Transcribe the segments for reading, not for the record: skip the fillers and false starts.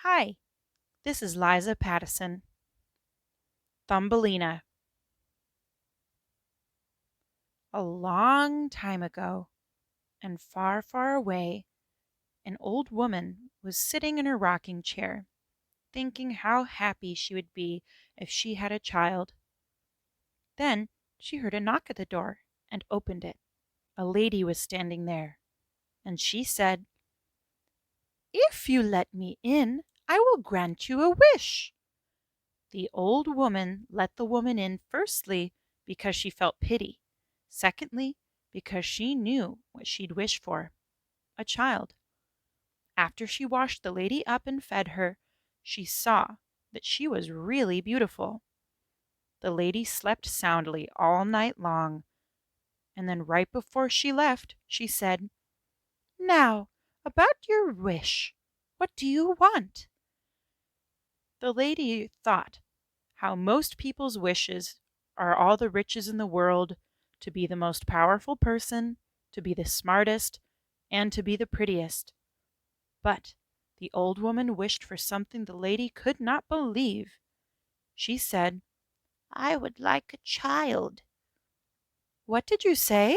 Hi, this is Liza Pattison. Thumbelina. A long time ago, and far, far away, an old woman was sitting in her rocking chair, thinking how happy she would be if she had a child. Then she heard a knock at the door and opened it. A lady was standing there, and she said, "If you let me in, I will grant you a wish." The old woman let the woman in firstly because she felt pity, secondly because she knew what she'd wish for, a child. After she washed the lady up and fed her, she saw that she was really beautiful. The lady slept soundly all night long, and then right before she left, she said, "Now, about your wish. What do you want?" The lady thought how most people's wishes are all the riches in the world, to be the most powerful person, to be the smartest, and to be the prettiest. But the old woman wished for something the lady could not believe. She said, "I would like a child." "What did you say?"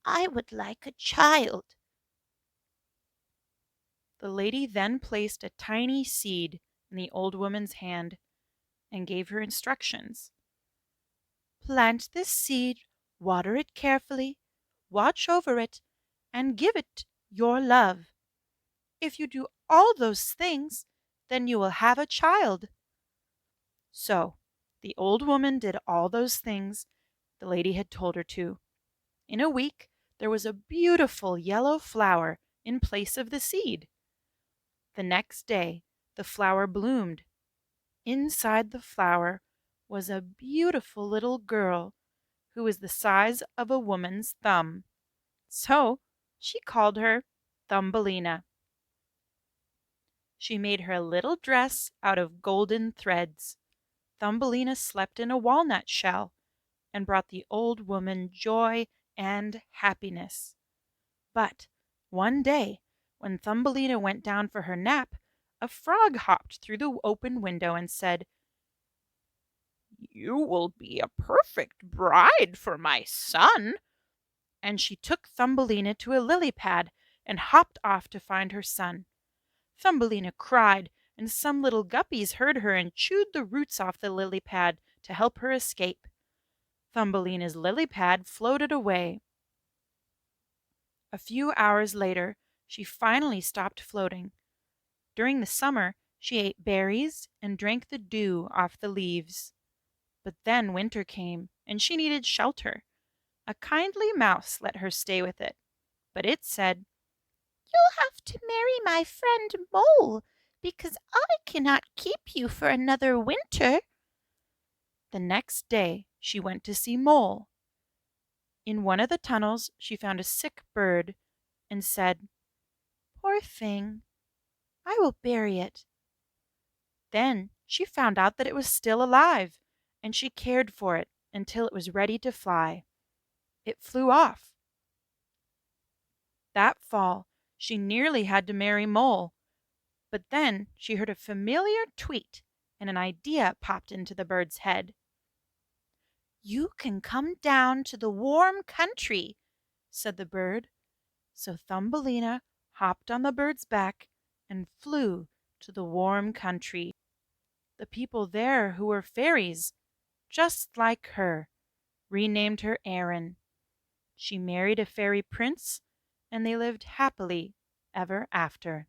"I would like a child." The lady then placed a tiny seed in the old woman's hand and gave her instructions. "Plant this seed, water it carefully, watch over it, and give it your love. If you do all those things, then you will have a child." So the old woman did all those things the lady had told her to. In a week there was a beautiful yellow flower in place of the seed. The next day the flower bloomed. Inside the flower was a beautiful little girl who was the size of a woman's thumb. So she called her Thumbelina. She made her a little dress out of golden threads. Thumbelina slept in a walnut shell and brought the old woman joy and happiness. But one day, when Thumbelina went down for her nap, a frog hopped through the open window and said, "You will be a perfect bride for my son." And she took Thumbelina to a lily pad and hopped off to find her son. Thumbelina cried, and some little guppies heard her and chewed the roots off the lily pad to help her escape. Thumbelina's lily pad floated away. A few hours later, she finally stopped floating. During the summer, she ate berries and drank the dew off the leaves. But then winter came, and she needed shelter. A kindly mouse let her stay with it, but it said, "You'll have to marry my friend Mole, because I cannot keep you for another winter." The next day she went to see Mole. In one of the tunnels she found a sick bird and said, "Poor thing, I will bury it." Then she found out that it was still alive, and she cared for it until it was ready to fly. It flew off. That fall she nearly had to marry Mole, but then she heard a familiar tweet and an idea popped into the bird's head. "You can come down to the warm country," said the bird. So Thumbelina hopped on the bird's back and flew to the warm country. The people there, who were fairies, just like her, renamed her Erin. She married a fairy prince, and they lived happily ever after.